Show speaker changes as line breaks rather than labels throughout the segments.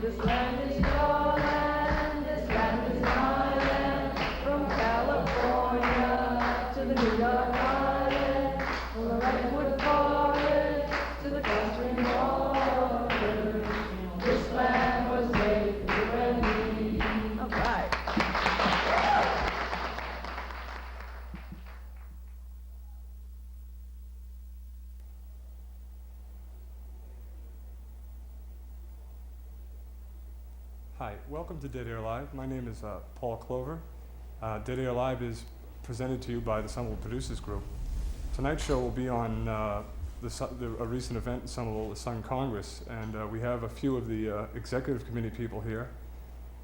This land is your land, this land is my land, from California to the New York Island, from the redwood forest to the country border. This land was made for you and me. All right.
Hi, welcome to Dead Air Live. My name is Paul Clover. Dead Air Live is presented to you by the Somerville Producers Group. Tonight's show will be on a recent event in Somerville, the S.U.N. Congress, and we have a few of the executive committee people here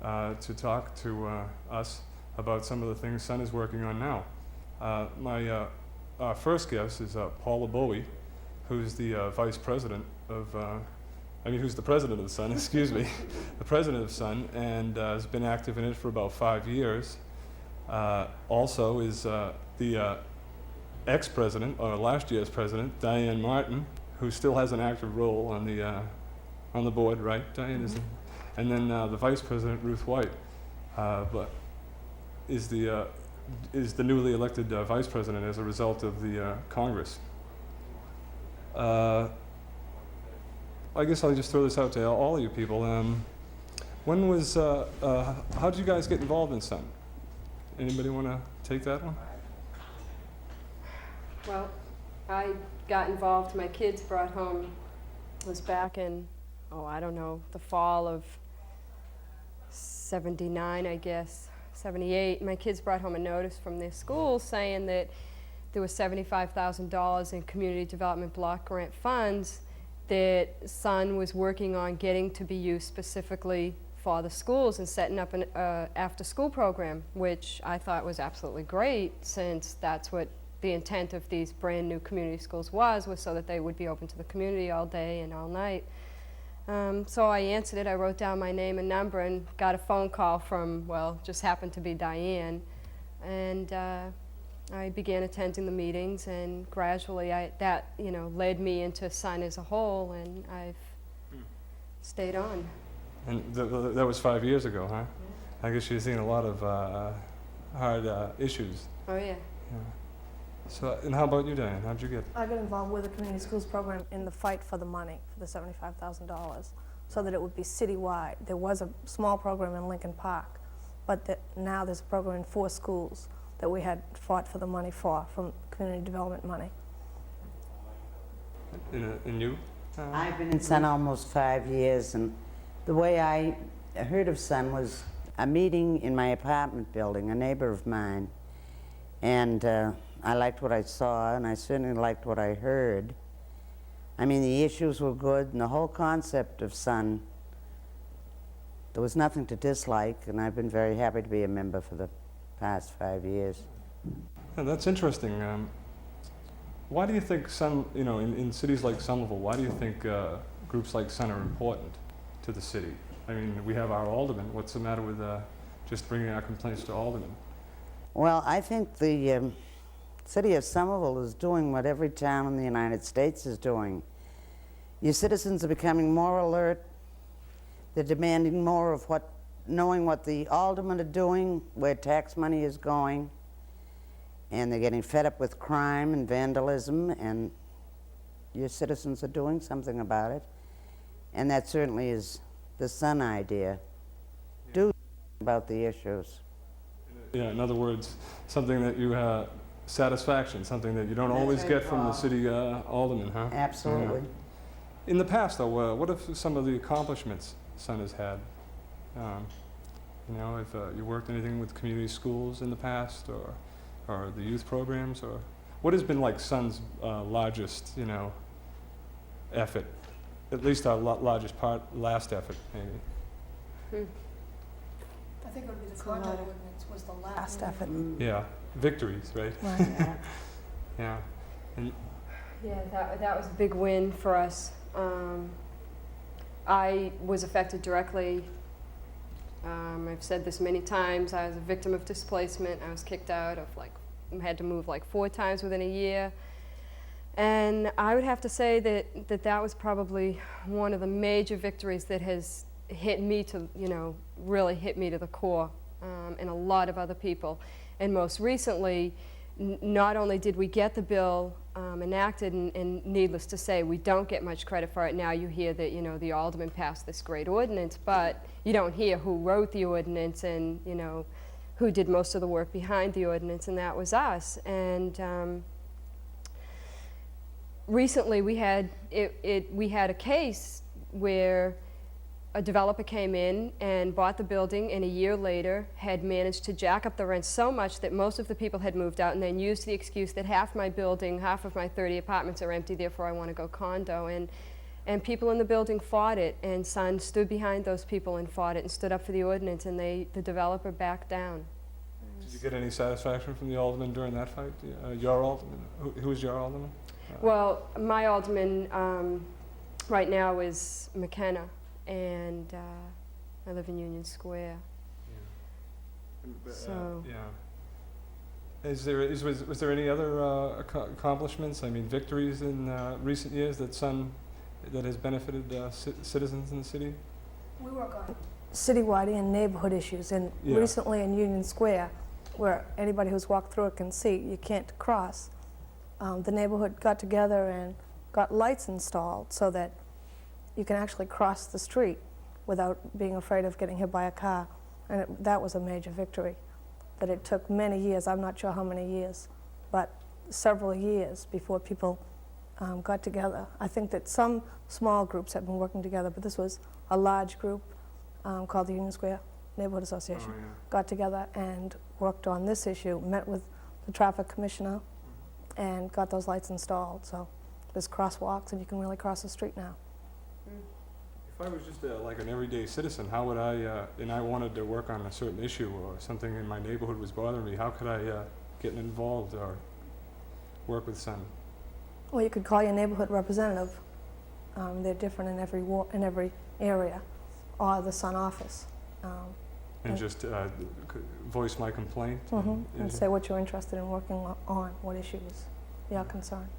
to talk to us about some of the things S.U.N. is working on now. Our first guest is Paula Bowie, who's the vice president of who's the president of the S.U.N., excuse me, the president of S.U.N., and has been active in it for about 5 years. Also is the ex-president, or last year's president, Diane Martin, who still has an active role on the board, right, Diane? Mm-hmm. And then the vice president, Ruth White, but is the newly elected vice president as a result of the Congress. I guess I'll just throw this out to all of you people. When was, how did you guys get involved in S.U.N? Anybody want to take that one?
Well, I got involved, my kids brought home, was back in, I don't know, the fall of 79, I guess, 78. My kids brought home a notice from their school saying that there was $75,000 in community development block grant funds that S.U.N. was working on getting to be used specifically for the schools and setting up an after-school program, which I thought was absolutely great, since that's what the intent of these brand new community schools was so that they would be open to the community all day and all night. So I answered it. I wrote down my name and number and got a phone call from, just happened to be Diane. And I began attending the meetings, and gradually that led me into S.U.N. as a whole, and I've stayed on.
And that was 5 years ago, huh? Yeah. I guess you've seen a lot of hard issues.
Oh, yeah.
So, and how about you, Diane? How'd you get?
I got involved with the community schools program in the fight for the money, for the $75,000, so that it would be citywide. There was a small program in Lincoln Park, but now there's a program in 4 schools that we had fought for the money from community development money.
And you?
I've been in S.U.N. almost 5 years, and the way I heard of S.U.N. was a meeting in my apartment building, a neighbor of mine, and I liked what I saw, and I certainly liked what I heard. I mean, the issues were good, and the whole concept of S.U.N., there was nothing to dislike, and I've been very happy to be a member for the past 5 years.
Yeah, that's interesting. Why do you think S.U.N., in cities like Somerville, why do you think groups like S.U.N. are important to the city? I mean, we have our aldermen. What's the matter with just bringing our complaints to aldermen?
Well, I think the city of Somerville is doing what every town in the United States is doing. Your citizens are becoming more alert. They're demanding more of knowing what the aldermen are doing, where tax money is going, and they're getting fed up with crime and vandalism, and your citizens are doing something about it. And that certainly is the S.U.N. idea. Yeah. Do about the issues.
Yeah, in other words, something that you have satisfaction, something that you don't always get from the city alderman, huh?
Absolutely.
Yeah. In the past, though, what are some of the accomplishments S.U.N. has had? If you worked anything with community schools in the past, or the youth programs, or what has been like S.U.N.'s largest, effort? At least our largest last effort, maybe.
I think it would be the condo ordinance was the last effort.
Yeah, victories, right?
Right.
Yeah. And
Yeah, that was a big win for us. I was affected directly. I've said this many times. I was a victim of displacement. I was kicked out of had to move 4 times within a year. And I would have to say that was probably one of the major victories that has hit me to, really hit me to the core, and a lot of other people. And most recently, not only did we get the bill enacted, and needless to say, we don't get much credit for it. Now you hear that, the alderman passed this great ordinance, but you don't hear who wrote the ordinance and, who did most of the work behind the ordinance, and that was us. And recently we had a case where a developer came in and bought the building, and a year later had managed to jack up the rent so much that most of the people had moved out, and then used the excuse that half my building, half of my 30 apartments are empty, therefore I want to go condo. And people in the building fought it, and S.U.N stood behind those people and fought it and stood up for the ordinance, and the developer backed down.
Did you get any satisfaction from the alderman during that fight? Your alderman? Who was your alderman?
Well, my alderman right now is McKenna, and I live in Union Square. So.
Yeah. Was there any other accomplishments? I mean, victories in recent years that that has benefited citizens in the city?
We work on citywide and neighborhood issues, and
Yeah.
recently in Union Square, where anybody who's walked through it can see you can't cross, the neighborhood got together and got lights installed so that you can actually cross the street without being afraid of getting hit by a car. And that was a major victory. That it took many years, I'm not sure how many years, but several years before people got together. I think that some small groups have been working together, but this was a large group called the Union Square Neighborhood Association.
Oh, yeah.
Got together and worked on this issue, met with the traffic commissioner, and got those lights installed. So there's crosswalks, and you can really cross the street now.
If I was just like an everyday citizen, how would and I wanted to work on a certain issue or something in my neighborhood was bothering me, how could I get involved or work with S.U.N?
Well, you could call your neighborhood representative. They're different in every area, or the S.U.N office.
And just voice my complaint?
And say what you're interested in working on, what issues you're concerned.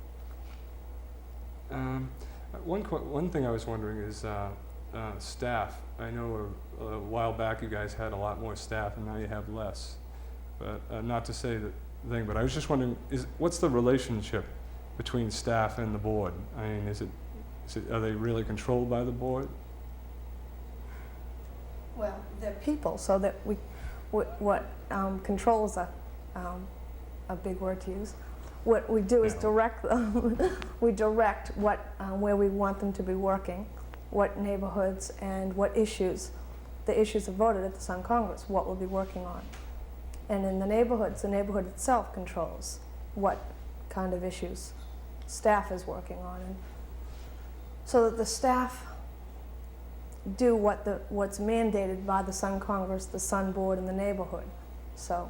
One thing I was wondering is staff. I know a while back you guys had a lot more staff, and now you have less. But not to say that thing, but I was just wondering, what's the relationship between staff and the board? I mean, are they really controlled by the board?
Well, they're people, so that what controls a big word to use. What we do is direct them. We direct where we want them to be working, what neighborhoods and what issues. The issues are voted at the S.U.N Congress, what we'll be working on. And in the neighborhoods, the neighborhood itself controls what kind of issues staff is working on. And so that the staff do what's mandated by the S.U.N Congress, the S.U.N board, and the neighborhood. So.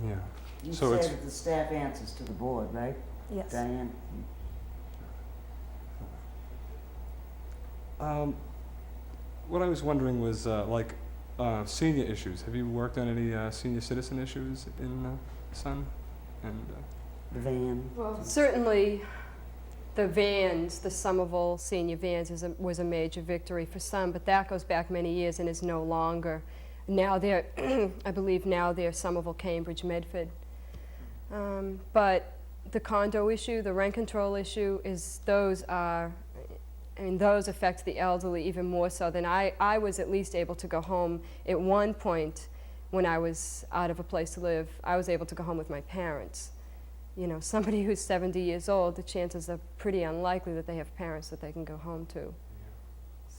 Yeah.
You
So
said
it's-
that the staff answers to the board, right,
Yes.
Diane?
What I was wondering was senior issues. Have you worked on any senior citizen issues in S.U.N? And
The van?
Well, certainly the vans, the Somerville senior vans was a major victory for S.U.N, but that goes back many years and is no longer. Now they're, I believe now they're Somerville, Cambridge, Medford. But the condo issue, the rent control issue, those affect the elderly even more so than I was at least able to go home at one point when I was out of a place to live. I was able to go home with my parents. You know, somebody who's 70 years old, the chances are pretty unlikely that they have parents that they can go home to.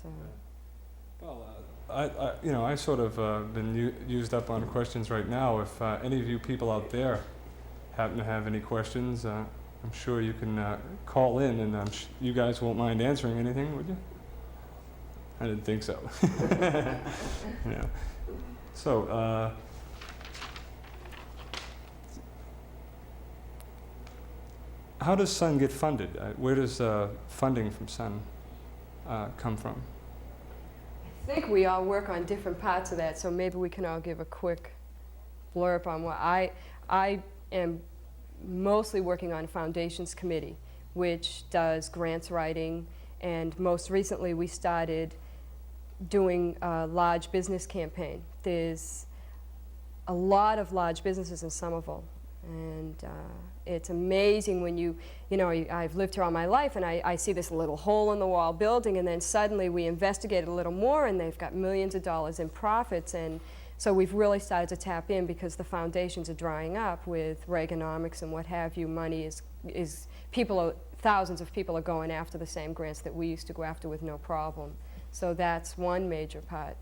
So.
well, I sort of been used up on questions right now. If any of you people out there happen to have any questions, I'm sure you can call in, and you guys won't mind answering anything, would you? I didn't think so. Yeah. So, how does S.U.N get funded? Where does funding from S.U.N come from?
I think we all work on different parts of that, so maybe we can all give a quick blurb on what I am mostly working on Foundations Committee, which does grants writing, and most recently we started doing a large business campaign. There's a lot of large businesses in Somerville, and it's amazing when you know, I've lived here all my life, and I see this little hole-in-the-wall building, and then suddenly we investigated a little more, and they've got millions of dollars in profits, and so we've really started to tap in because the foundations are drying up with Reaganomics and what have you. Money is thousands of people are going after the same grants that we used to go after with no problem. So that's one major part.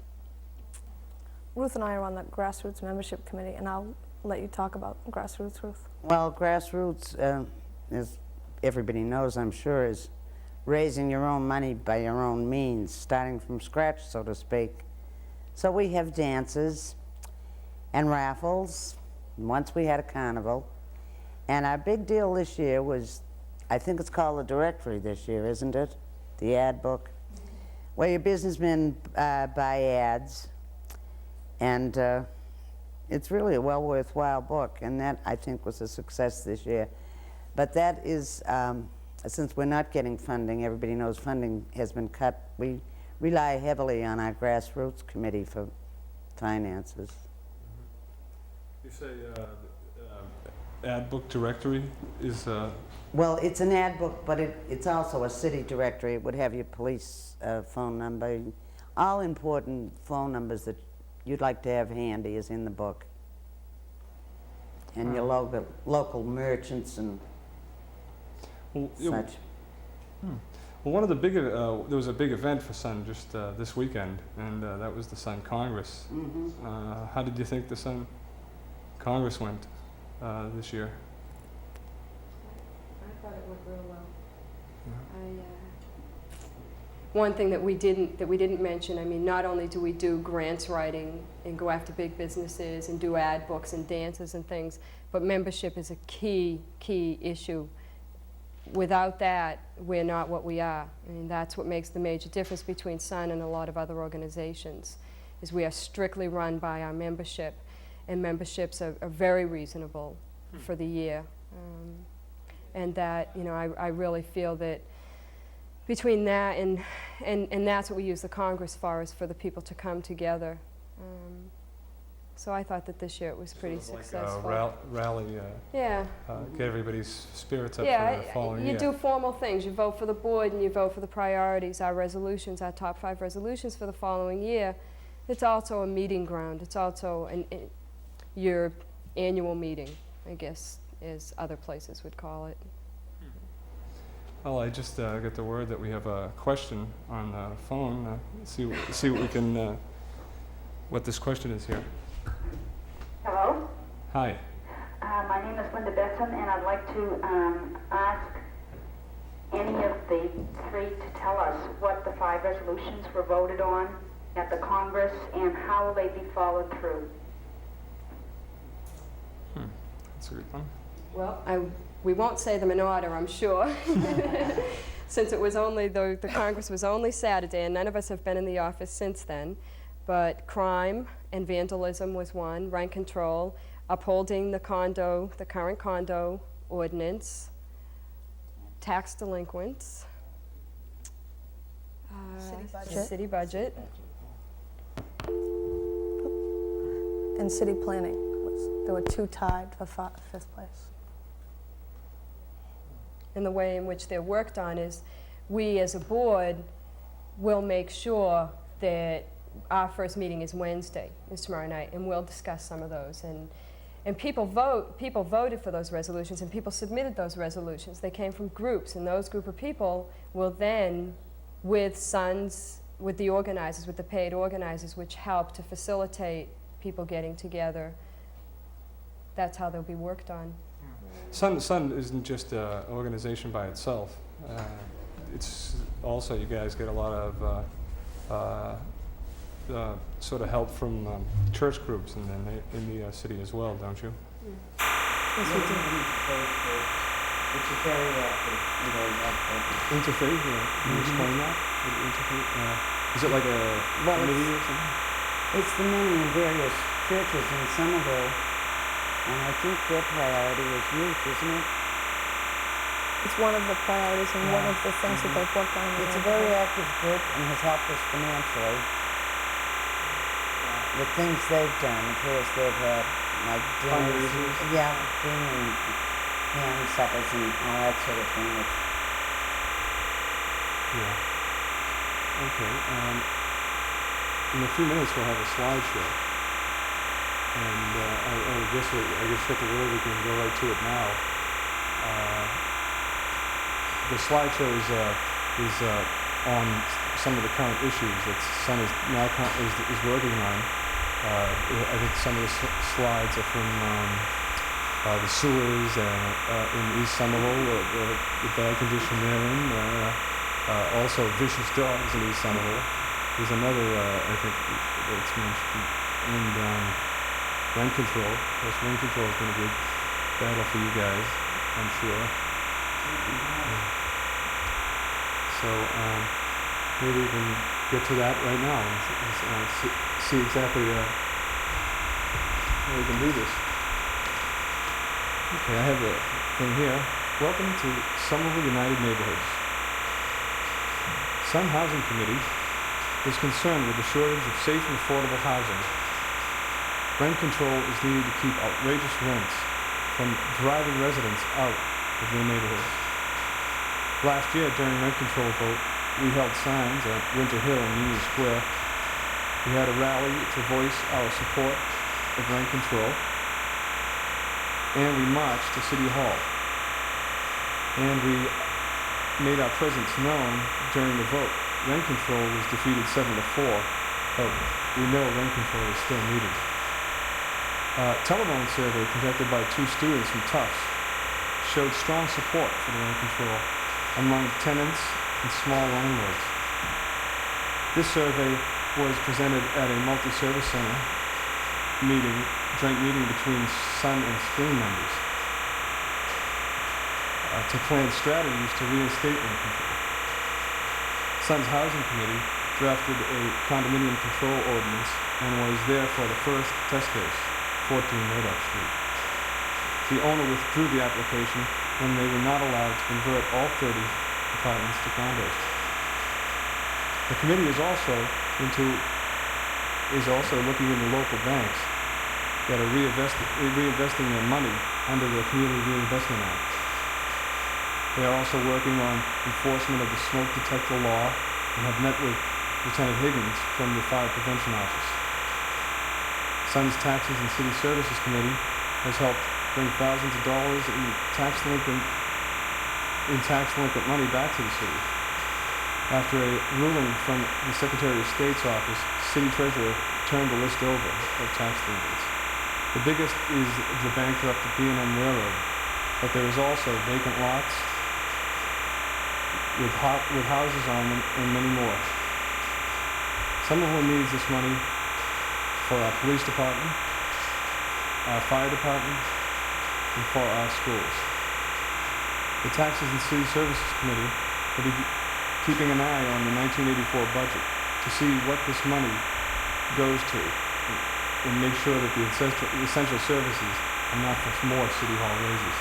Ruth and I are on the Grassroots Membership Committee, and I'll let you talk about Grassroots, Ruth.
Well, grassroots, as everybody knows, I'm sure, is raising your own money by your own means, starting from scratch, so to speak. So we have dances and raffles. Once we had a carnival. And our big deal this year was, I think it's called the directory this year, isn't it? The ad book, where your businessmen buy ads. And it's really a well worthwhile book, and that, I think, was a success this year. But that is, since we're not getting funding, everybody knows funding has been cut, we rely heavily on our grassroots committee for finances.
You say ad book directory is...
Well, it's an ad book, but it's also a city directory. It would have your police phone number. All important phone numbers that you'd like to have handy is in the book. And your local merchants and such.
Well, one of the big, there was a big event for S.U.N. just this weekend, and that was the S.U.N. Congress. How did you think the S.U.N. Congress went this year?
I thought it went real well. One thing that we didn't mention, I mean, not only do we do grants writing and go after big businesses and do ad books and dances and things, but membership is a key issue. Without that, we're not what we are. I mean, that's what makes the major difference between S.U.N. and a lot of other organizations, is we are strictly run by our membership, and memberships are very reasonable for the year. And that, you know, I really feel that between that and that's what we use the Congress for, is for the people to come together. So I thought that this year it was pretty successful.
Like rally,
yeah.
get everybody's spirits up
Yeah,
for the following year.
You do formal things. You vote for the board and you vote for the priorities, our resolutions, our top 5 resolutions for the following year. It's also a meeting ground. It's also your annual meeting, I guess, as other places would call it.
Well, I just got the word that we have a question on the phone. See what we can, what this question is here.
Hello,
Hi.
my name is Linda Besson, and I'd like to ask any of the 3 to tell us what the 5 resolutions were voted on at the Congress and how will they be followed through.
That's a good one.
Well, we won't say them in order, I'm sure, since it was only, the Congress was only Saturday, and none of us have been in the office since then. But crime and vandalism was one, rent control, upholding the current condo ordinance, tax delinquents, city budget.
And city planning, there were 2 tied for 5th place.
And the way in which they're worked on is, we as a board will make sure that our first meeting is Wednesday, is tomorrow night, and we'll discuss some of those. And people voted for those resolutions, and people submitted those resolutions. They came from groups, and those group of people will then, with S.U.N's, with the organizers, with the paid organizers, which help to facilitate people getting together, that's how they'll be worked on.
S.U.N isn't just an organization by itself. It's also, you guys get a lot of sort of help from church groups in the city as well, don't you?
Yes, we do.
Which is very active and very helpful.
Interfaith, can you explain that? Interfaith, is it like a committee or something?
It's the many and various churches in Somerville, and I think their priority is youth, isn't it?
It's one of the priorities and one of the things that they've worked on.
It's a very active group and has helped us financially. the things they've done, of course, they've had like dinners.
Fundraisers?
Yeah, bringing ham suppers and all that sort of thing. It's,
Yeah. Okay. In a few minutes, we'll have a slideshow. And I guess check the word, we can go right to it now. The slideshow is on some of the current issues that Sun is now is working on. I think some of the slides are from the sewers in East Somerville, the bad condition they're in. Also, vicious dogs in East Somerville. There's another, I think, that's mentioned, and rent control. Of course, rent control has been a big battle for you guys, I'm sure. So maybe we can get to that right now and see exactly how we can do this. Okay, I have a thing here. Welcome to Somerville United Neighborhoods. Sun Housing Committee is concerned with the shortage of safe and affordable housing. Rent control is needed to keep outrageous rents from driving residents out of their neighborhoods. Last year, during rent control vote, we held signs at Winter Hill and Union Square. We had a rally to voice our support of rent control, and we marched to City Hall. And we made our presence known during the vote. Rent control was defeated 7-4, but we know rent control is still needed. Telephone survey conducted by 2 students from Tufts showed strong support for the rent control among tenants and small landlords. This survey was presented at a multi-service center joint meeting between Sun and Spring members to plan strategies to reinstate rent control. Sun's Housing Committee drafted a condominium control ordinance and was there for the first test case, 14 Murdoch Street. The owner withdrew the application when they were not allowed to convert all 30 apartments to condos. The committee is also looking into local banks that are reinvesting their money under the Community Reinvestment Act. They are also working on enforcement of the smoke detector law and have met with Lieutenant Higgins from the Fire Prevention Office. Sun's Taxes and City Services Committee has helped bring thousands of dollars in tax delinquent money back to the city. After a ruling from the Secretary of State's office, City Treasurer turned the list over of tax delinquents. The biggest is the bankrupt B&M Railroad, but there is also vacant lots with houses on them and many more. Somerville needs this money for our police department, our fire department, and for our schools. The Taxes and City Services Committee will be keeping an eye on the 1984 budget to see what this money goes to and make sure that the essential services are not for more City Hall raises.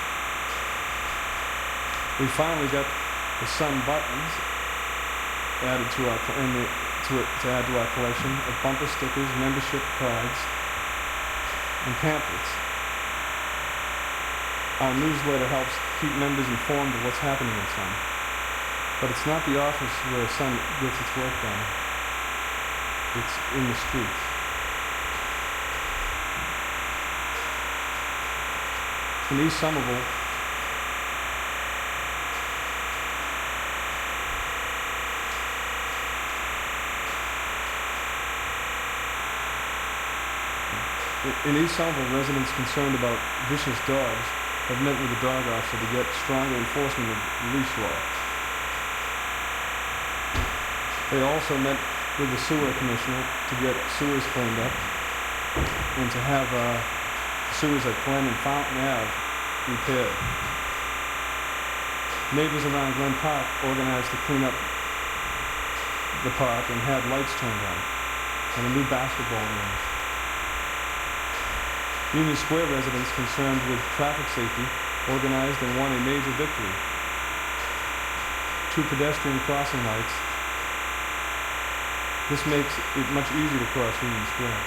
We finally got the Sun buttons added to our to add to our collection of bumper stickers, membership cards, and pamphlets. Our newsletter helps keep members informed of what's happening in Sun. But it's not the office where Sun gets its work done. It's in the streets. In East Somerville, residents concerned about vicious dogs have met with the dog officer to get stronger enforcement of the leash law. They also met with the sewer commissioner to get sewers cleaned up and to have sewers at Glen and Fountain Ave repaired. Neighbors around Glen Park organized to clean up the park and had lights turned on and a new basketball ring. Union Square residents concerned with traffic safety organized and won a major victory. 2 pedestrian crossing lights. This makes it much easier to cross Union Square.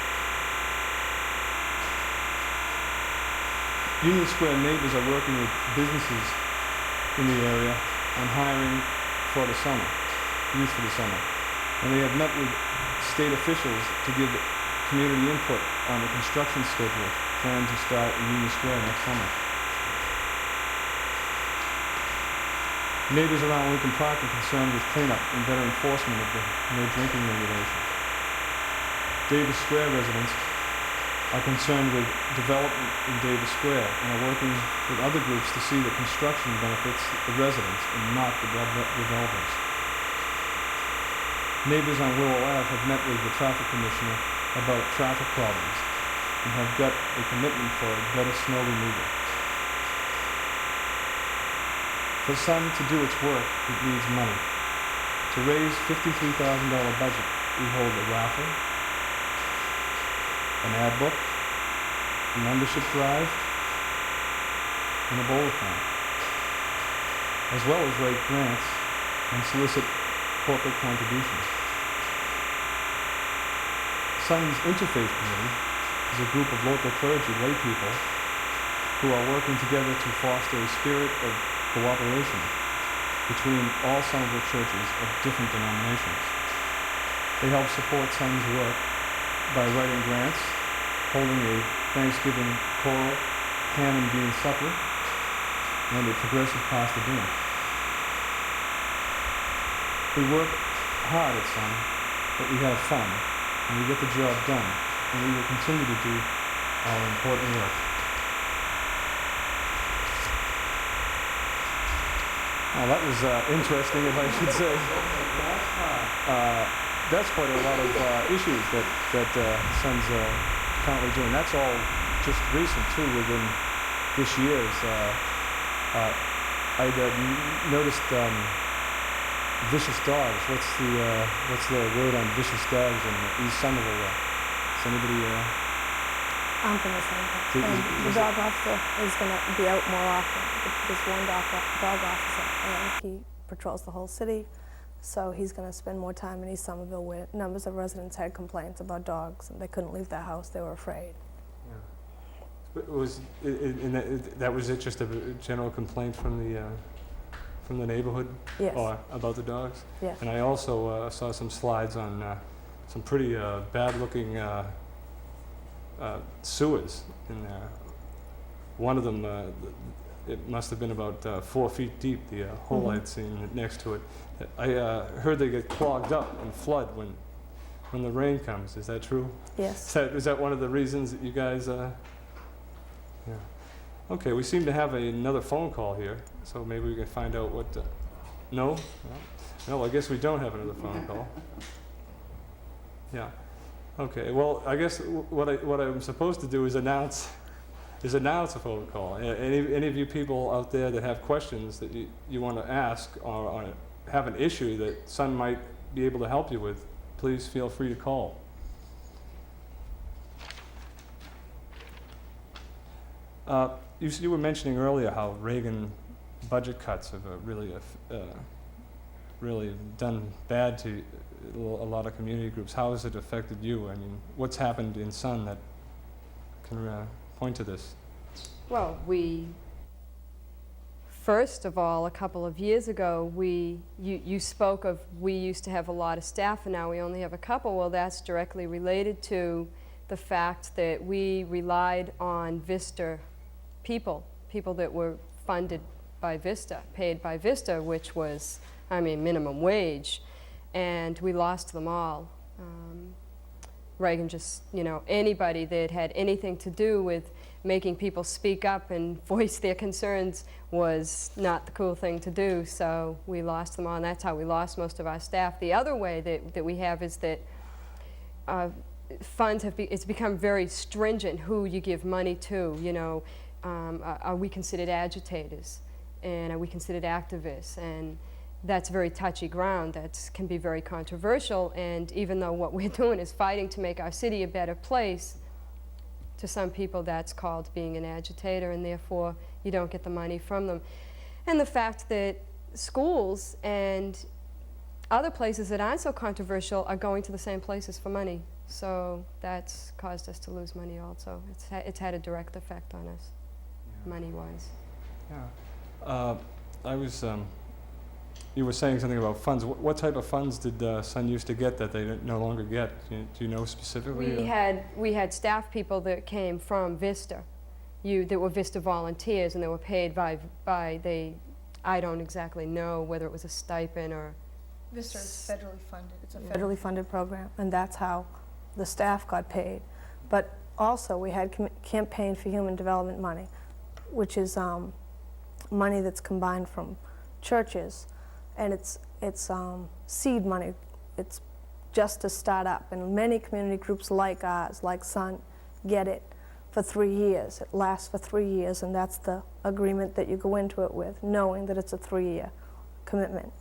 Union Square neighbors are working with businesses in the area on hiring for the summer, youth for the summer. And they have met with state officials to give community input on the construction schedule planned to start in Union Square next summer. Neighbors around Lincoln Park are concerned with cleanup and better enforcement of the no drinking regulation. Davis Square residents are concerned with development in Davis Square and are working with other groups to see that construction benefits the residents and not the developers. Neighbors on Willow Ave have met with the traffic commissioner about traffic problems and have got a commitment for better snow removal. For S.U.N to do its work, it needs money. To raise $53,000 budget, we hold a raffle, an ad book, a membership drive, and a bowl-a-thon, as well as write grants and solicit corporate contributions. S.U.N's Interfaith Committee is a group of local clergy, lay people, who are working together to foster a spirit of cooperation between all Somerville churches of different denominations. They help support S.U.N's work by writing grants, holding a Thanksgiving choral, ham and bean supper, and a progressive pasta dinner. We work hard at S.U.N, but we have fun, and we get the job done, and we will continue to do our important work. Well, that was interesting, if I should say. That's quite a lot of issues that S.U.N's currently doing. That's all just recent, too, within this year's. I'd noticed vicious dogs. What's the word on vicious dogs in East Somerville? Does anybody?
I'm from the same place.
Did-
And
is
the
it-
dog officer is going to be out more often. There's one dog officer, and he patrols the whole city. So he's going to spend more time in East Somerville, where numbers of residents had complaints about dogs, and they couldn't leave their house. They were afraid.
Was that was it? Just a general complaint from the neighborhood?
Yes.
Or about the dogs?
Yes.
And I also saw some slides on some pretty bad-looking sewers in there. One of them, it must have been about 4 feet deep, the hole I'd seen next to it. I heard they get clogged up and flood when the rain comes. Is that true?
Yes.
Is that one of the reasons that you guys... Yeah. Okay, we seem to have another phone call here, so maybe we can find out what... No? No, I guess we don't have another phone call. Yeah. Okay, well, I guess what I'm supposed to do is announce a phone call. Any of you people out there that have questions that you want to ask or have an issue that S.U.N might be able to help you with, please feel free to call. You were mentioning earlier how Reagan budget cuts have really done bad to a lot of community groups. How has it affected you? I mean, what's happened in S.U.N that can point to this?
Well, first of all, a couple of years ago, you spoke of we used to have a lot of staff and now we only have a couple. Well, that's directly related to the fact that we relied on Vista people that were funded by Vista, paid by Vista, which was, I mean, minimum wage, and we lost them all. Reagan just, anybody that had anything to do with making people speak up and voice their concerns was not the cool thing to do, so we lost them all, and that's how we lost most of our staff. The other way that we have is that funds it's become very stringent who you give money to, are we considered agitators, and are we considered activists, and that's very touchy ground. That can be very controversial, and even though what we're doing is fighting to make our city a better place, to some people that's called being an agitator, and therefore you don't get the money from them. And the fact that schools and other places that aren't so controversial are going to the same places for money. So that's caused us to lose money also. It's had a direct effect on us. money-wise.
Yeah. I was, you were saying something about funds. What type of funds did Sun used to get that they no longer get? Do you know specifically?
We had staff people that came from Vista. That were Vista volunteers, and they were paid by I don't exactly know whether it was a stipend or.
Vista is federally funded. It's a federally funded program, and that's how the staff got paid. But also, we had Campaign for Human Development money, which is money that's combined from churches, and it's seed money. It's just to start up, and many community groups like ours, like Sun, get it for 3 years. It lasts for 3 years, and that's the agreement that you go into it with, knowing that it's a 3-year commitment.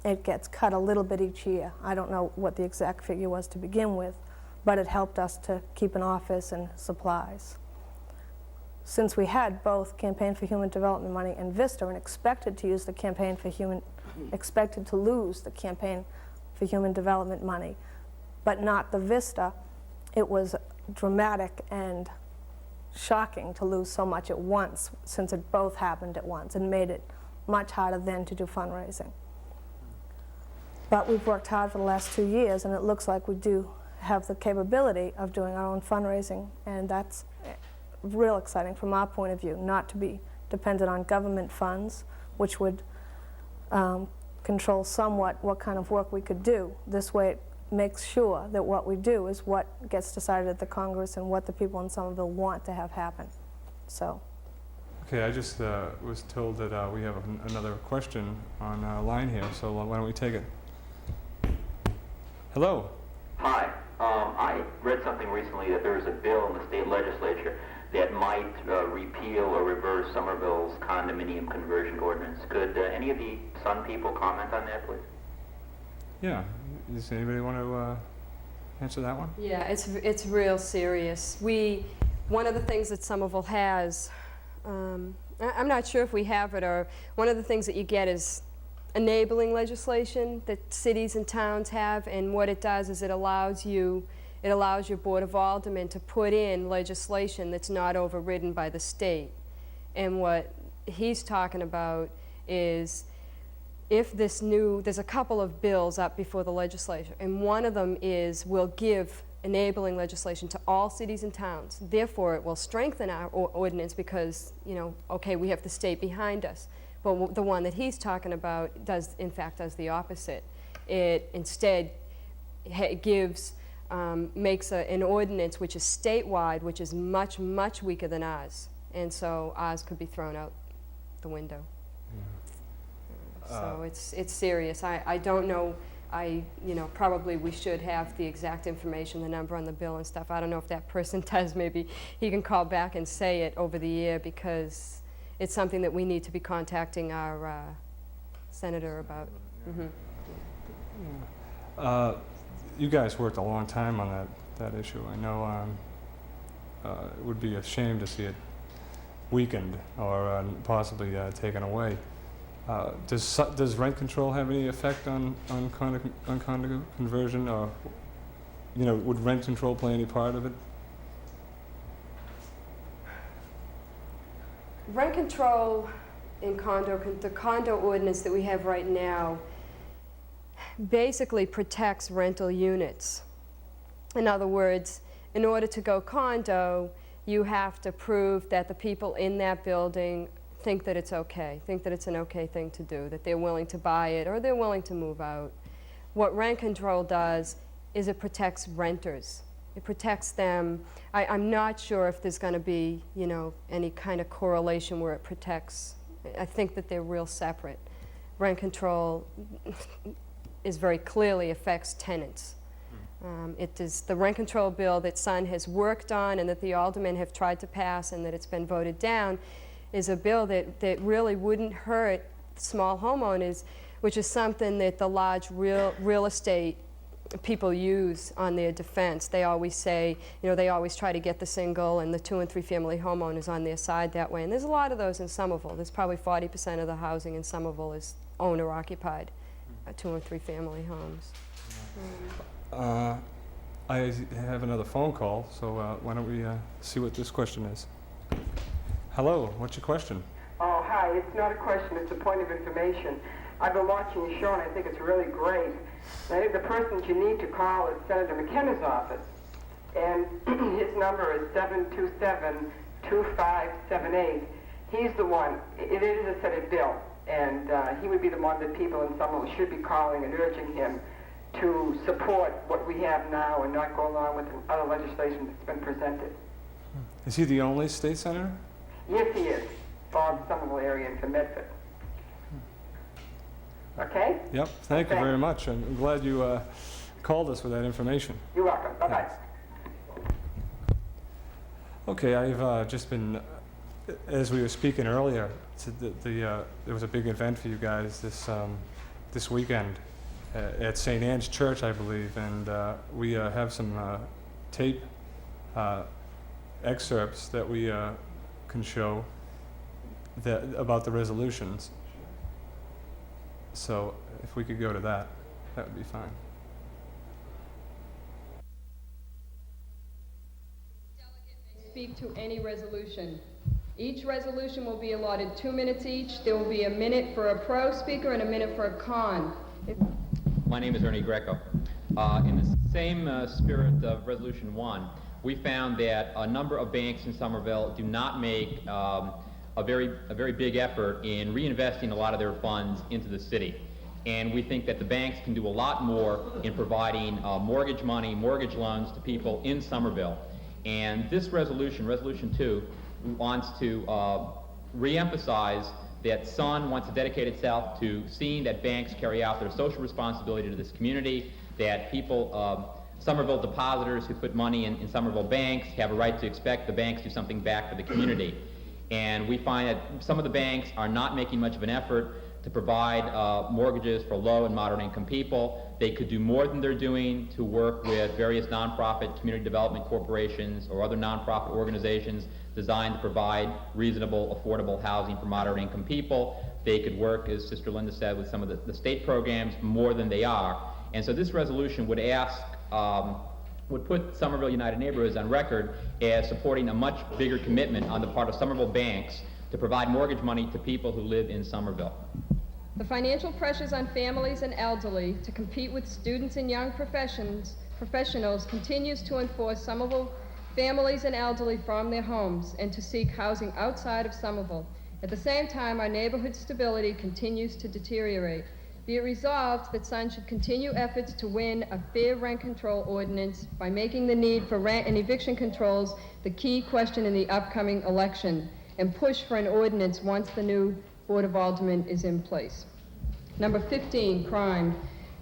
It gets cut a little bit each year. I don't know what the exact figure was to begin with, but it helped us to keep an office and supplies. Since we had both Campaign for Human Development money and Vista, and expected to lose the Campaign for Human Development money, but not the Vista, it was dramatic and shocking to lose so much at once, since it both happened at once, and made it much harder then to do fundraising. But we've worked hard for the last 2 years, and it looks like we do have the capability of doing our own fundraising, and that's real exciting from our point of view, not to be dependent on government funds, which would control somewhat what kind of work we could do. This way it makes sure that what we do is what gets decided at the Congress and what the people in Somerville want to have happen. So.
Okay, I just was told that we have another question on line here, so why don't we take it? Hello.
Hi. I read something recently that there is a bill in the state legislature that might repeal or reverse Somerville's condominium conversion ordinance. Could any of the Sun people comment on that, please?
Yeah. Does anybody want to answer that one?
Yeah, it's real serious. One of the things that Somerville has, I'm not sure if we have it, or one of the things that you get is enabling legislation that cities and towns have, and what it does is it allows your Board of Aldermen to put in legislation that's not overridden by the state. And what he's talking about is, if there's a couple of bills up before the legislature, and one of them will give enabling legislation to all cities and towns. Therefore, it will strengthen our ordinance because, okay, we have the state behind us. But the one that he's talking about in fact does the opposite. It instead makes an ordinance which is statewide, which is much, much weaker than ours. And so ours could be thrown out the window. So it's serious. I don't know. Probably we should have the exact information, the number on the bill and stuff. I don't know if that person does. Maybe he can call back and say it over the air, because it's something that we need to be contacting our senator about. Mm-hmm.
You guys worked a long time on that issue. I know it would be a shame to see it weakened or possibly taken away. Does rent control have any effect on condo conversion, or would rent control play any part of it?
Rent control in the condo ordinance that we have right now basically protects rental units. In other words, in order to go condo, you have to prove that the people in that building think that it's okay, think that it's an okay thing to do, that they're willing to buy it or they're willing to move out. What rent control does is it protects renters. It protects them. I'm not sure if there's going to be, any kind of correlation where it protects. I think that they're real separate. Rent control very clearly affects tenants. It is the rent control bill that Sun has worked on and that the aldermen have tried to pass and that it's been voted down is a bill that really wouldn't hurt small homeowners, which is something that the large real estate people use on their defense. They always say, they always try to get the single and the 2- and 3-family homeowners on their side that way. And there's a lot of those in Somerville. There's probably 40% of the housing in Somerville is owner-occupied, 2- and 3-family homes.
I have another phone call, so why don't we see what this question is. Hello, what's your question?
Oh, hi. It's not a question. It's a point of information. I've been watching your show, and I think it's really great. And I think the person you need to call is Senator McKenna's office. And his number is 727-2578. He's the one. It is a Senate bill. And he would be the one that people in Somerville should be calling and urging him to support what we have now and not go along with other legislation that's been presented.
Is he the only state senator?
Yes, he is. For the Somerville area and for Medford. Okay?
Yep, thank you
Okay.
very much. I'm glad you called us with that information.
You're welcome. Bye-bye.
Thanks. Okay, I've just been, as we were speaking earlier, there was a big event for you guys this weekend at St. Anne's Church, I believe, and we have some tape excerpts that we can show about the resolutions. So if we could go to that, that would be fine.
Speak to any resolution. Each resolution will be allotted 2 minutes each. There will be a minute for a pro speaker and a minute for a con.
My name is Ernie Greco. In the same spirit of Resolution 1, we found that a number of banks in Somerville do not make a very big effort in reinvesting a lot of their funds into the city. And we think that the banks can do a lot more in providing mortgage money, mortgage loans to people in Somerville. And this resolution, Resolution 2, wants to re-emphasize that S.U.N. wants to dedicate itself to seeing that banks carry out their social responsibility to this community, that people, Somerville depositors who put money in Somerville banks have a right to expect the banks do something back for the community. And we find that some of the banks are not making much of an effort to provide mortgages for low and moderate income people. They could do more than they're doing to work with various nonprofit community development corporations or other nonprofit organizations designed to provide reasonable, affordable housing for moderate income people. They could work, as Sister Linda said, with some of the state programs more than they are. And so this resolution would ask, would put Somerville United Neighborhoods on record as supporting a much bigger commitment on the part of Somerville banks to provide mortgage money to people who live in Somerville.
The financial pressures on families and elderly to compete with students and young professionals continues to enforce Somerville families and elderly from their homes and to seek housing outside of Somerville. At the same time, our neighborhood stability continues to deteriorate. Be it resolved that S.U.N. should continue efforts to win a fair rent control ordinance by making the need for rent and eviction controls the key question in the upcoming election, and push for an ordinance once the new Board of Aldermen is in place. Number 15, crime.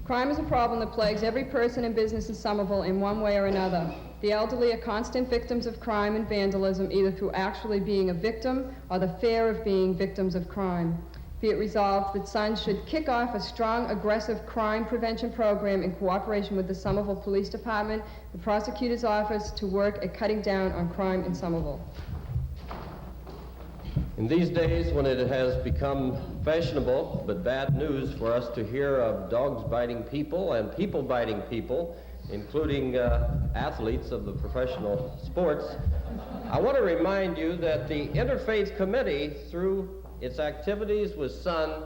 Crime is a problem that plagues every person and business in Somerville in one way or another. The elderly are constant victims of crime and vandalism, either through actually being a victim or the fear of being victims of crime. Be it resolved that S.U.N. should kick off a strong, aggressive crime prevention program in cooperation with the Somerville Police Department, the prosecutor's office, to work at cutting down on crime in Somerville.
In these days when it has become fashionable but bad news for us to hear of dogs biting people and people biting people, including athletes of the professional sports, I want to remind you that the Interfaith Committee, through its activities with S.U.N.,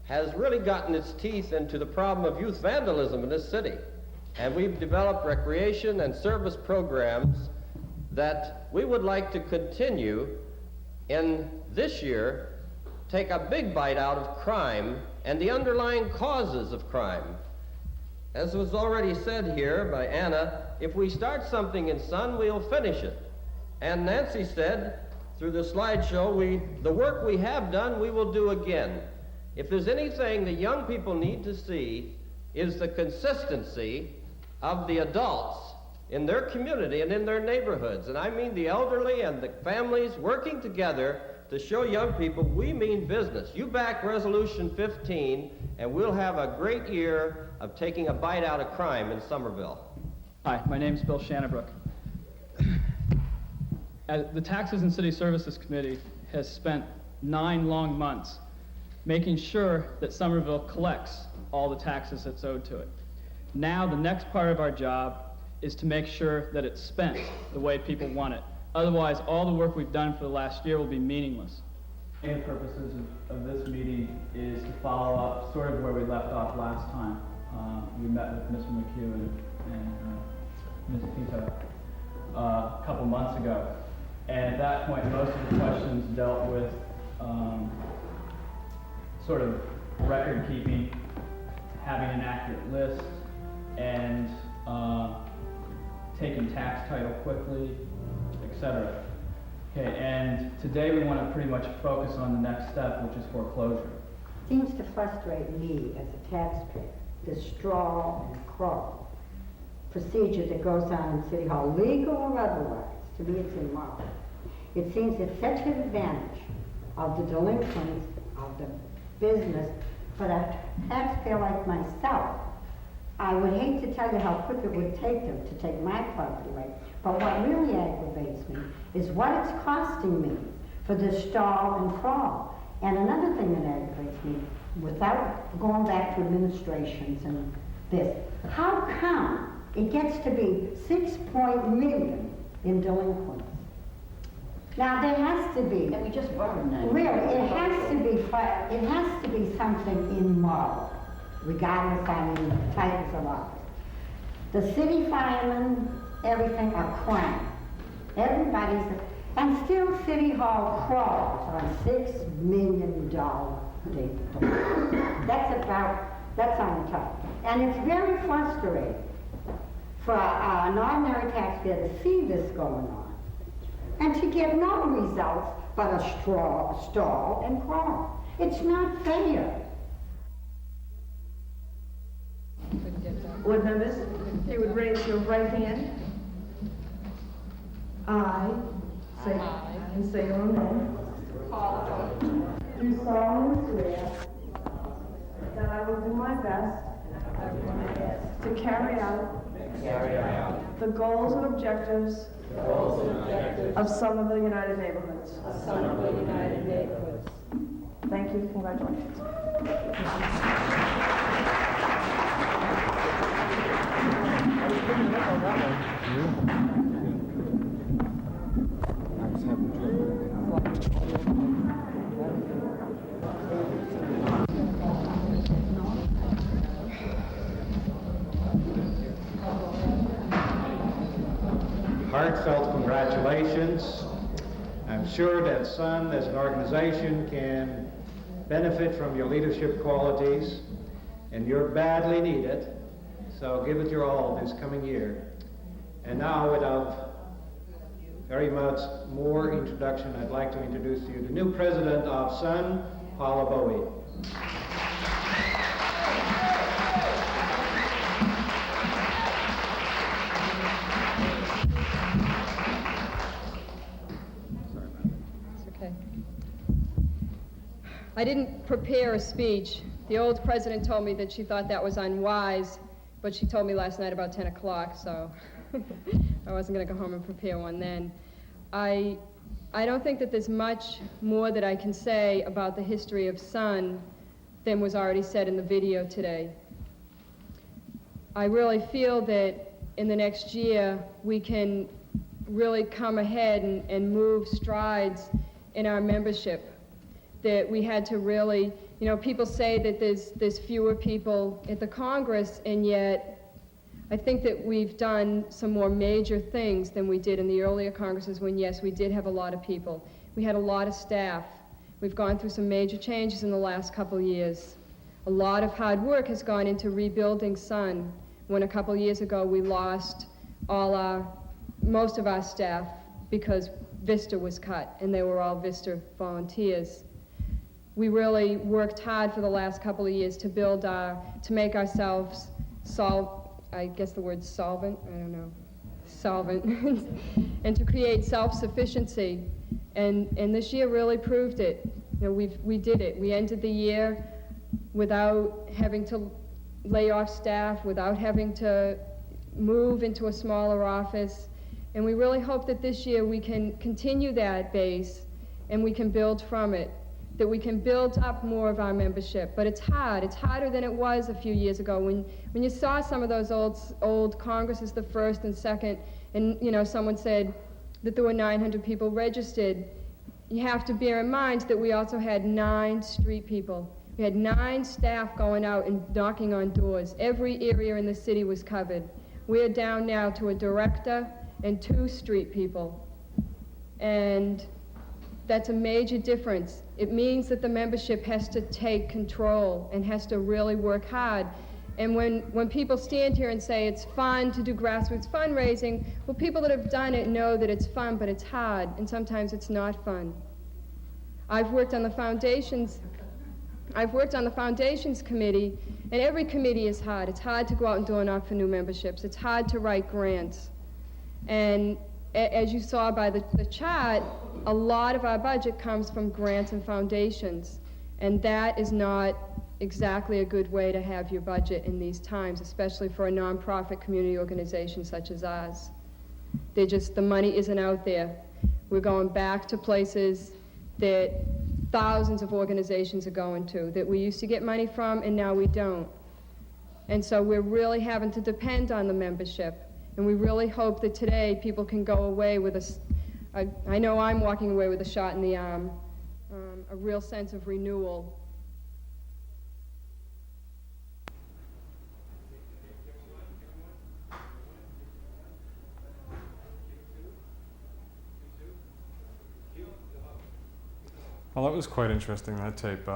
has really gotten its teeth into the problem of youth vandalism in this city. And we've developed recreation and service programs that we would like to continue in this year, take a big bite out of crime and the underlying causes of crime. As was already said here by Anna, if we start something in S.U.N., we'll finish it. And Nancy said, through the slideshow, the work we have done, we will do again. If there's anything the young people need to see, is the consistency of the adults in their community and in their neighborhoods. And I mean the elderly and the families working together to show young people we mean business. You back Resolution 15, and we'll have a great year of taking a bite out of crime in Somerville.
Hi, my name's Bill Shannabrook. The Taxes and City Services Committee has spent 9 long months making sure that Somerville collects all the taxes that's owed to it. Now the next part of our job is to make sure that it's spent the way people want it, Otherwise, all the work we've done for the last year will be meaningless. The main purposes of this meeting is to follow up sort of where we left off last time. We met with Mr. McHugh and Ms. Pito a couple months ago. And at that point, most of the questions dealt with sort of record keeping, having an accurate list, and taking tax title quickly, etc. Okay, and today we want to pretty much focus on the next step, which is foreclosure.
Seems to frustrate me as a taxpayer, the straw and crawl procedure that goes on in City Hall, legal or otherwise. To me, it's immoral. It seems it's such an advantage of the delinquents, of the business, but a taxpayer like myself, I would hate to tell you how quick it would take them to take my property away. But what really aggravates me is what it's costing me for this stall and crawl. And another thing that aggravates me, without going back to administrations and this, how come it gets to be 6 million in delinquents? Now there has to be.
And we just voted on it.
Really, it has to be something immoral, regardless of the titles of office. The city firemen, everything are crime. And still City Hall crawls on $6 million delinquent. That's on top. And it's very frustrating for an ordinary taxpayer to see this going on and to get no results but a stall and crawl. It's not fair.
Board members, if you would raise your right hand. I say your name. Do solemnly swear that I will do my best to carry out the goals and objectives of Somerville United Neighborhoods. Thank you. Congratulations.
Heartfelt congratulations. I'm sure that S.U.N. as an organization can benefit from your leadership qualities, and you're badly needed, so give it your all this coming year. And now, without very much more introduction, I'd like to introduce to you the new president of S.U.N, Paula Bowie.
I didn't prepare a speech. The old president told me that she thought that was unwise, but she told me last night about 10 o'clock, so I wasn't going to go home and prepare one then. I don't think that there's much more that I can say about the history of S.U.N than was already said in the video today. I really feel that in the next year we can really come ahead and move strides in our membership. That we had to really, you know, people say that there's fewer people at the Congress, and yet I think that we've done some more major things than we did in the earlier Congresses when, yes, we did have a lot of people. We had a lot of staff. We've gone through some major changes in the last couple of years. A lot of hard work has gone into rebuilding S.U.N. When a couple of years ago we lost most of our staff because Vista was cut, and they were all Vista volunteers. We really worked hard for the last couple of years to build to make ourselves I guess the word solvent, I don't know, solvent, and to create self-sufficiency. And this year really proved it. You know, we did it. We ended the year without having to lay off staff, without having to move into a smaller office. And we really hope that this year we can continue that base and we can build from it, that we can build up more of our membership. But it's hard. It's harder than it was a few years ago when you saw some of those old Congresses, the first and second, and you know, someone said, that there were 900 people registered, you have to bear in mind that we also had 9 street people. We had 9 staff going out and knocking on doors. Every area in the city was covered. We're down now to a director and 2 street people. And that's a major difference. It means that the membership has to take control and has to really work hard. And when people stand here and say it's fun to do grassroots fundraising, well, people that have done it know that it's fun, but it's hard, and sometimes it's not fun. I've worked on the foundations committee, and every committee is hard. It's hard to go out and door knock for new memberships. It's hard to write grants. And as you saw by the chart, a lot of our budget comes from grants and foundations, and that is not exactly a good way to have your budget in these times, especially for a nonprofit community organization such as ours. The money isn't out there. We're going back to places that thousands of organizations are going to, that we used to get money from and now we don't. And so we're really having to depend on the membership. And we really hope that today people can go away with I know I'm walking away with a shot in the arm, a real sense of renewal.
Well, that was quite interesting, that tape.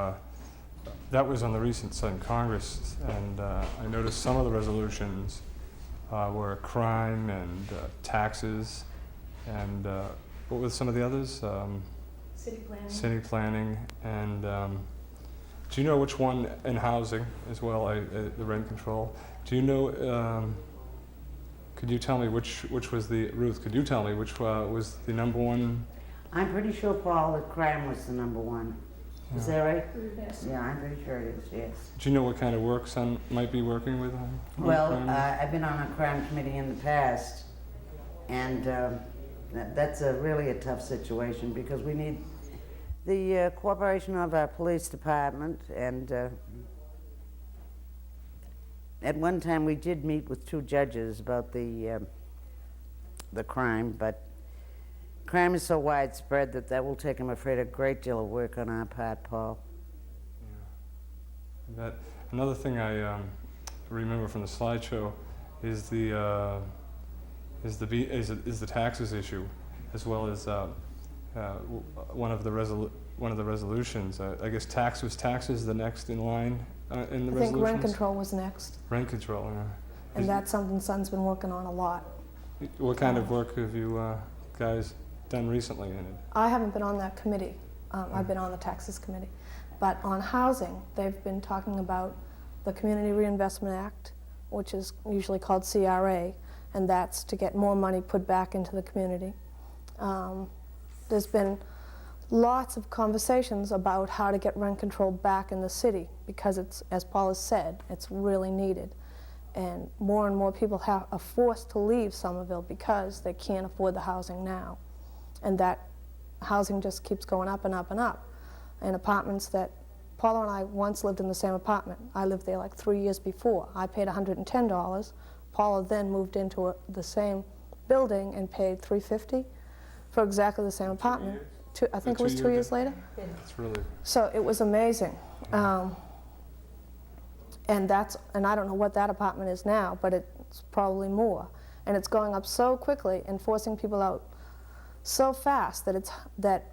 That was on the recent S.U.N. Congress, and I noticed some of the resolutions were crime and taxes, and what were some of the others?
City planning.
City planning, and do you know which one in housing as well, the rent control? Do you know, could you tell me which was Ruth, could you tell me which was the number one?
I'm pretty sure, Paul, that crime was the number one. Is that right?
Yes.
Yeah, I'm pretty sure it is, yes.
Do you know what kind of work Sun might be working with on
Well,
crime?
I've been on a crime committee in the past, and that's really a tough situation because we need the cooperation of our police department, and at one time we did meet with 2 judges about the crime, but crime is so widespread that will take, I'm afraid, a great deal of work on our part, Paul.
Yeah. Another thing I remember from the slideshow is the taxes issue, as well as one of the resolutions. I guess taxes the next in line in the resolutions.
I think rent control was next.
Rent control, yeah.
And that's something Sun's been working on a lot.
What kind of work have you guys done recently in it?
I haven't been on that committee. I've been on the taxes committee. But on housing, they've been talking about the Community Reinvestment Act, which is usually called CRA, and that's to get more money put back into the community. There's been lots of conversations about how to get rent control back in the city because it's, as Paul has said, it's really needed. And more people are forced to leave Somerville because they can't afford the housing now. And that housing just keeps going up and up and up. And apartments that Paula and I once lived in the same apartment. I lived there like 3 years before. I paid $110. Paula then moved into the same building and paid $350 for exactly the same apartment. I think it was 2 years later.
It's really.
So it was amazing. And I don't know what that apartment is now, but it's probably more. And it's going up so quickly and forcing people out so fast that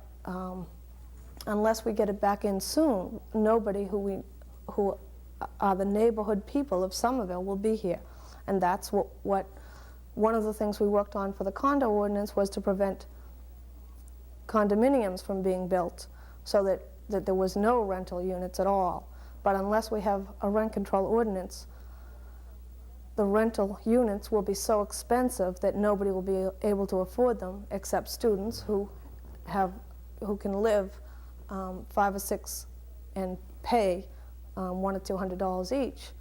unless we get it back in soon, nobody who are the neighborhood people of Somerville will be here. And that's what one of the things we worked on for the condo ordinance was to prevent condominiums from being built so that there was no rental units at all. But unless we have a rent control ordinance, the rental units will be so expensive that nobody will be able to afford them except students who can live 5 or 6 and pay $100 or $200 each.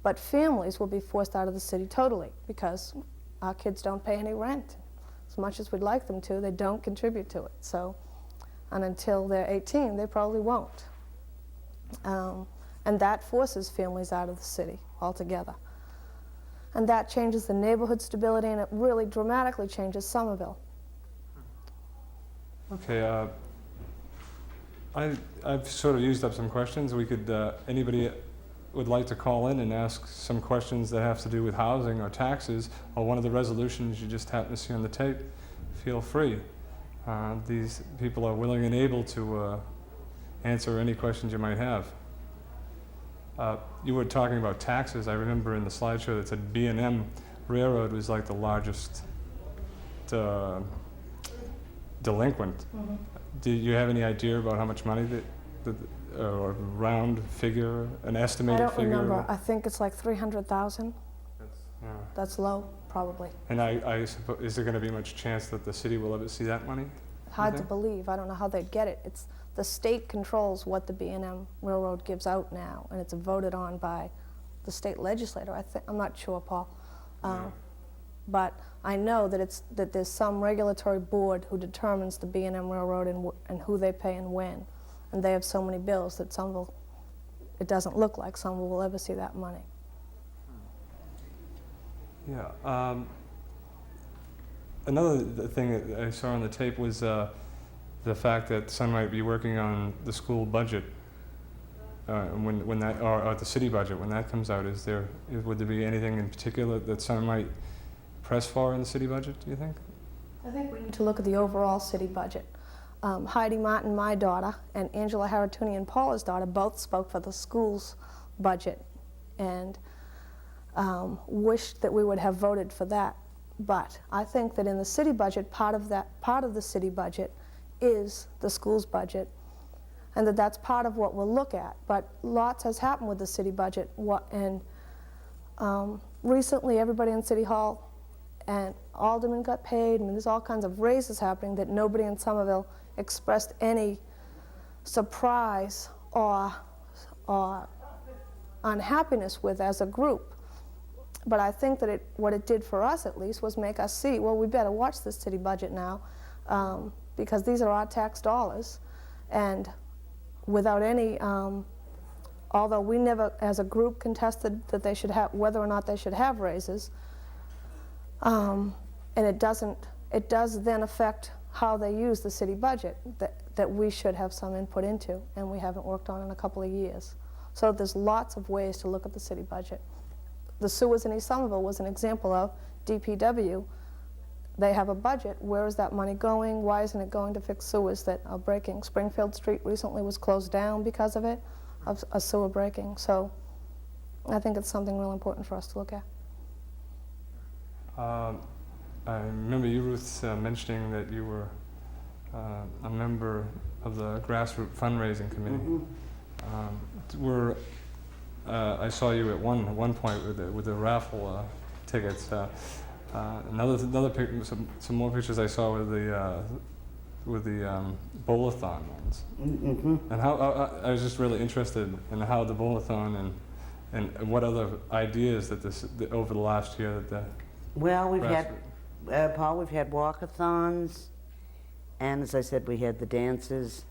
But families will be forced out of the city totally because our kids don't pay any rent. As much as we'd like them to, they don't contribute to it. So, and until they're 18, they probably won't. And that forces families out of the city altogether. And that changes the neighborhood stability, and it really dramatically changes Somerville.
Okay, I've sort of used up some questions. We could, anybody would like to call in and ask some questions that have to do with housing or taxes, or one of the resolutions you just happen to see on the tape, feel free. These people are willing and able to answer any questions you might have. You were talking about taxes. I remember in the slideshow that said B&M Railroad was like the largest delinquent.
Mhm.
Do you have any idea about how much money or round figure, an
I
estimated
don't
figure?
remember. I think it's like 300,000.
Yeah.
That's low, probably.
And I suppose, is there going to be much chance that the city will ever see that money?
Hard to
think?
believe. I don't know how they'd get it. It's the state controls what the B&M Railroad gives out now, and it's voted on by the state legislator. I'm not sure, Paul, but I know that there's some regulatory board who determines the B&M Railroad and who they pay and when, and they have so many bills that it doesn't look like someone will ever see that money.
Yeah. Another thing that I saw on the tape was the fact that Sun might be working on the school budget when that, or the city budget when that comes out. Would there be anything in particular that Sun might press for in the city budget, do you think?
I think we need to look at the overall city budget. Heidi Martin, my daughter, and Angela Haratunian, Paula's daughter, both spoke for the school's budget and wished that we would have voted for that. But I think that in the city budget, part of the city budget is the school's budget, and that's part of what we'll look at. But lots has happened with the city budget, and recently everybody in City Hall and aldermen got paid. I mean, there's all kinds of raises happening that nobody in Somerville expressed any surprise or unhappiness with as a group. But I think that what it did for us, at least, was make us see, well, we better watch this city budget now, because these are our tax dollars. And without any, although we never, as a group, contested that they should have, whether or not they should have raises, and it does then affect how they use the city budget that we should have some input into, and we haven't worked on in a couple of years. So there's lots of ways to look at the city budget. The sewers in East Somerville was an example of DPW. They have a budget. Where is that money going? Why isn't it going to fix sewers that are breaking? Springfield Street recently was closed down because of it, of a sewer breaking. So I think it's something real important for us to look at.
I remember you, Ruth, mentioning that you were a member of the grassroots fundraising committee.
Mm-hmm.
I saw you at one point with the raffle tickets. Some more pictures I saw with the bowl-a-thon ones.
Mm-hmm.
And how I was just really interested in how the bowl-a-thon and what other ideas that over the last year that the
Well, we've had, Paul, we've had walkathons, and as I said, we had the dances,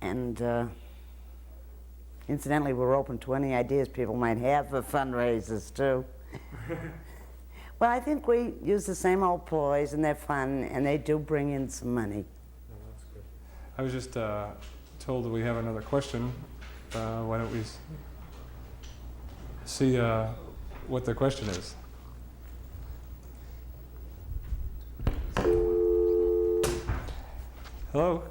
and incidentally, we're open to any ideas people might have for fundraisers, too. Well, I think we use the same old ploys, and they're fun, and they do bring in some money.
Oh, that's good. I was just told that we have another question. Why don't we see what the question is? Hello?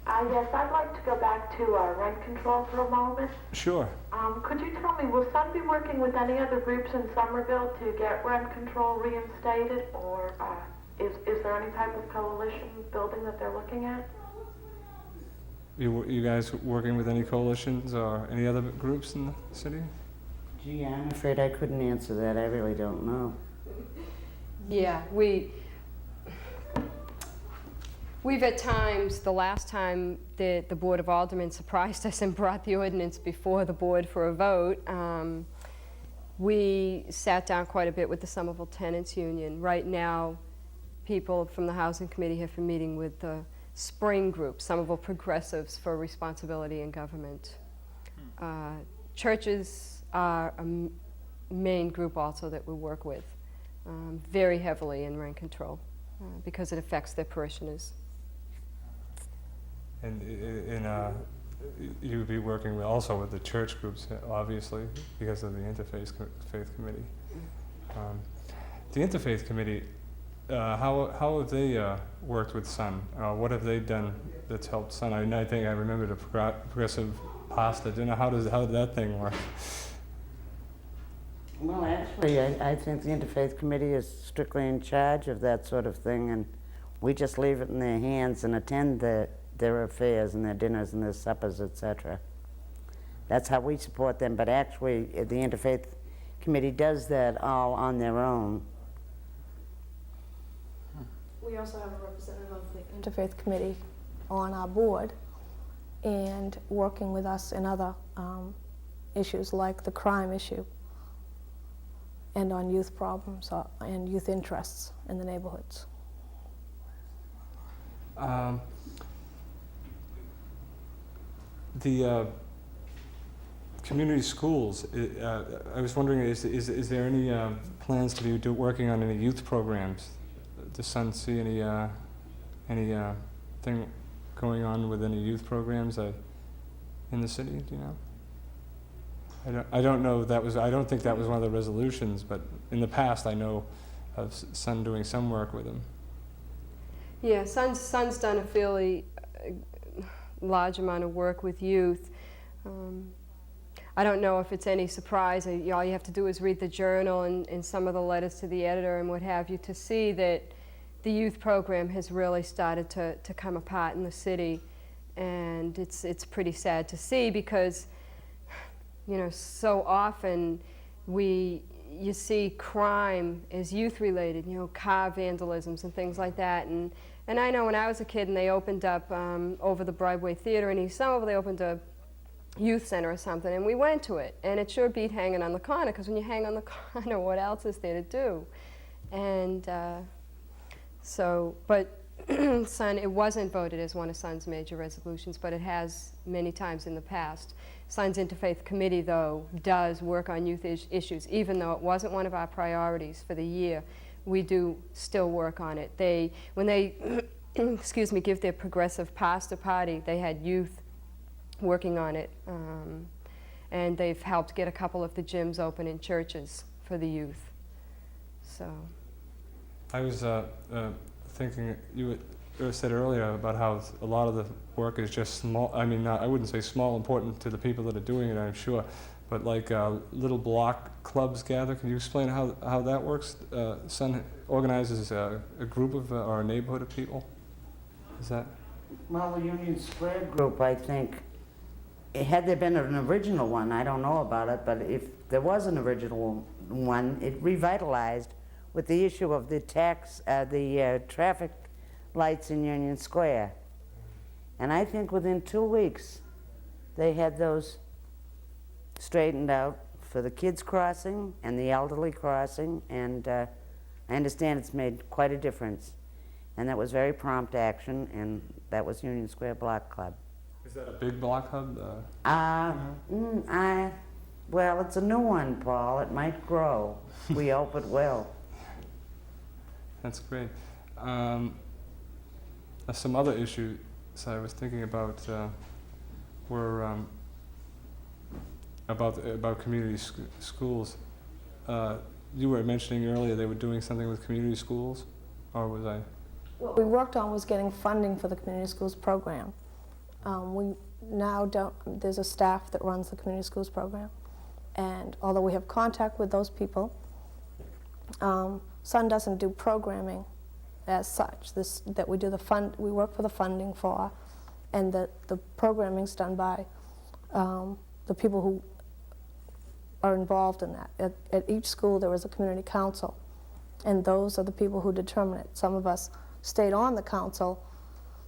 Yes, I'd like to go back to rent control for a moment.
Sure.
Could you tell me, will Sun be working with any other groups in Somerville to get rent control reinstated, or is there any type of coalition building that they're looking at?
You guys working with any coalitions or any other groups in the city?
Gee, I'm afraid I couldn't answer that. I really don't know.
Yeah, we've at times, the last time that the Board of Aldermen surprised us and brought the ordinance before the board for a vote, we sat down quite a bit with the Somerville Tenants Union. Right now, people from the Housing Committee have been meeting with the Spring Group, Somerville Progressives for Responsibility in Government. Churches are a main group also that we work with very heavily in rent control because it affects their parishioners.
And you would be working also with the church groups, obviously, because of the Interfaith Faith Committee. The Interfaith Committee, how have they worked with S.U.N? What have they done that's helped S.U.N? I think I remember the progressive pasta dinner. How did that thing work?
Well, actually, I think the Interfaith Committee is strictly in charge of that sort of thing, and we just leave it in their hands and attend their affairs and their dinners and their suppers, etc. That's how we support them, but actually the Interfaith Committee does that all on their own.
We also have a representative of the Interfaith Committee on our board and working with us in other issues like the crime issue and on youth problems and youth interests in the neighborhoods.
The community schools, I was wondering, is there any plans to be working on any youth programs? Does S.U.N see any thing going on with any youth programs in the city? Do you know? I don't know. I don't think that was one of the resolutions, but in the past I know of S.U.N doing some work with them.
Yeah, S.U.N's done a fairly large amount of work with youth. I don't know if it's any surprise. All you have to do is read the Journal and some of the letters to the editor and what have you to see that the youth program has really started to come apart in the city, and it's pretty sad to see because, you know, so often you see crime as youth-related, you know, car vandalisms and things like that. And I know when I was a kid and they opened up over the Broadway Theater in East Somerville, they opened a youth center or something, and we went to it. And it sure beat hanging on the corner, because when you hang on the corner, what else is there to do? And but S.U.N, it wasn't voted as one of S.U.N's major resolutions, but it has many times in the past. S.U.N's Interfaith Committee, though, does work on youth issues, even though it wasn't one of our priorities for the year. We do still work on it. When they excuse me, give their progressive pasta party, they had youth working on it, and they've helped get a couple of the gyms open in churches for the youth. So.
I was thinking, you said earlier about how a lot of the work is just small. I mean, I wouldn't say small, important to the people that are doing it, I'm sure, but like little block clubs gather. Can you explain how that works? S.U.N organizes a group of or a neighborhood of people. Is that?
Well, the Union Square group, I think, had there been an original one, I don't know about it, but if there was an original one, it revitalized with the issue of the traffic lights in Union Square. And I think within 2 weeks, they had those straightened out for the kids crossing and the elderly crossing, and I understand it's made quite a difference. And that was very prompt action, and that was Union Square Block Club.
Is that a big block club?
Well, it's a new one, Paul. It might grow. We hope it will.
That's great. Some other issues I was thinking about were about community schools. You were mentioning earlier they were doing something with community schools, or was I?
What we worked on was getting funding for the community schools program. We now there's a staff that runs the community schools program, and although we have contact with those people, S.U.N doesn't do programming as such. That we do we work for the funding for, and the programming's done by the people who are involved in that. At each school there is a community council, and those are the people who determine it. Some of us stayed on the council.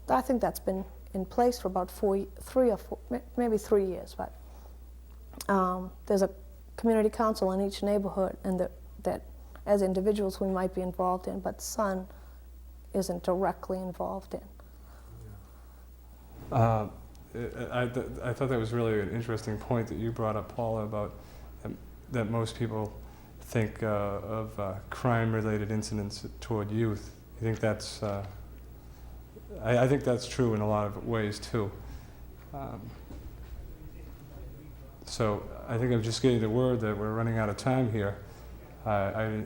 I think that's been in place for about 3 or 4, maybe 3 years, but there's a community council in each neighborhood, and that as individuals we might be involved in, but S.U.N isn't directly involved in.
I thought that was really an interesting point that you brought up, Paula, about that most people think of crime-related incidents toward youth. You think that's I think that's true in a lot of ways too. So I think I'm just getting the word that we're running out of time here. I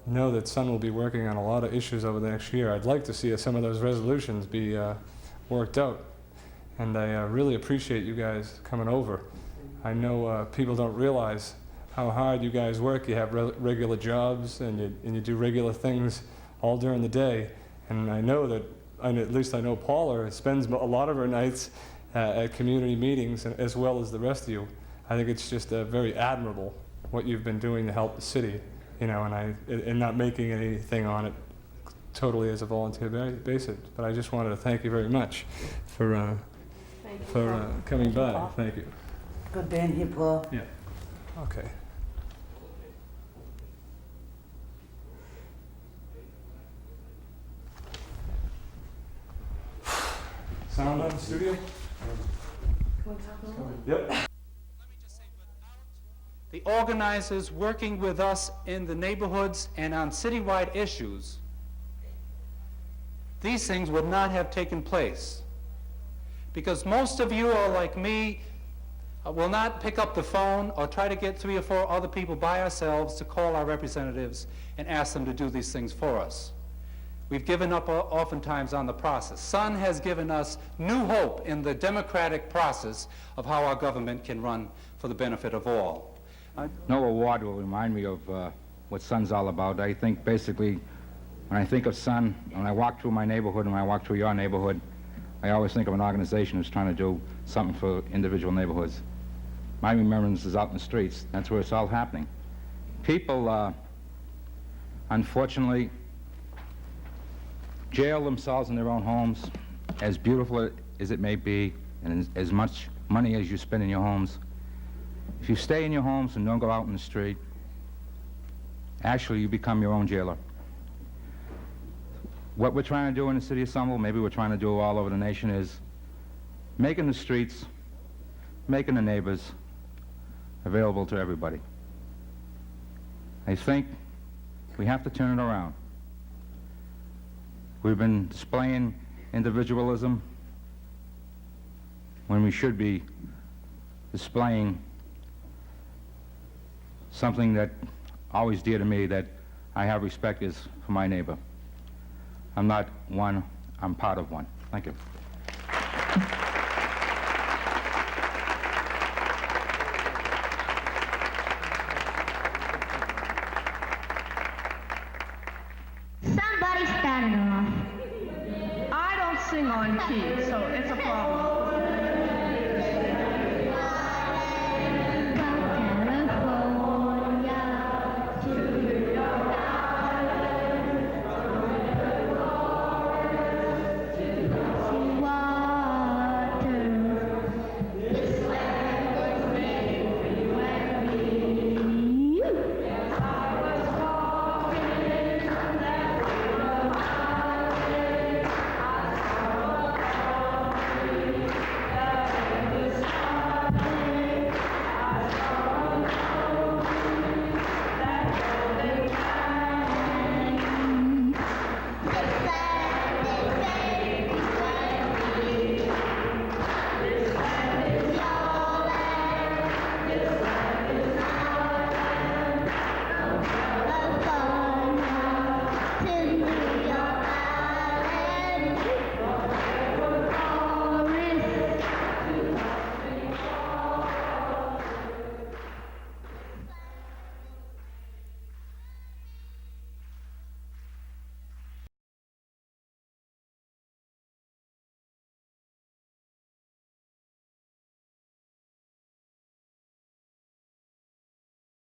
know that S.U.N will be working on a lot of issues over the next year. I'd like to see some of those resolutions be worked out. And I really appreciate you guys coming over. I know people don't realize how hard you guys work. You have regular jobs and you do regular things all during the day. And I know that, at least I know Paula spends a lot of her nights at community meetings, as well as the rest of you. I think it's just very admirable what you've been doing to help the city, you know, and not making anything on it totally as a volunteer basis. But I just wanted to thank you very much for coming by. Thank you.
Good being here, Paul.
Yeah. Okay. Sound on the studio? Yep.
The organizers working with us in the neighborhoods and on citywide issues, these things would not have taken place. Because most of you are like me, will not pick up the phone or try to get 3 or 4 other people by ourselves to call our representatives and ask them to do these things for us. We've given up oftentimes on the process. S.U.N has given us new hope in the democratic process of how our government can run for the benefit of all.
No award will remind me of what S.U.N's all about. I think basically, when I think of S.U.N, when I walk through my neighborhood and when I walk through your neighborhood, I always think of an organization that's trying to do something for individual neighborhoods. My remembrance is out in the streets. That's where it's all happening. People, unfortunately, jail themselves in their own homes, as beautiful as it may be, and as much money as you spend in your homes. If you stay in your homes and don't go out in the street, actually you become your own jailer. What we're trying to do in the city of Somerville, maybe we're trying to do all over the nation, is making the streets, making the neighbors available to everybody. I think we have to turn it around. We've been displaying individualism when we should be displaying something that always dear to me, that I have respect, is for my neighbor. I'm not one, I'm part of one. Thank you.
Somebody started off. I don't sing on key, so it's a problem.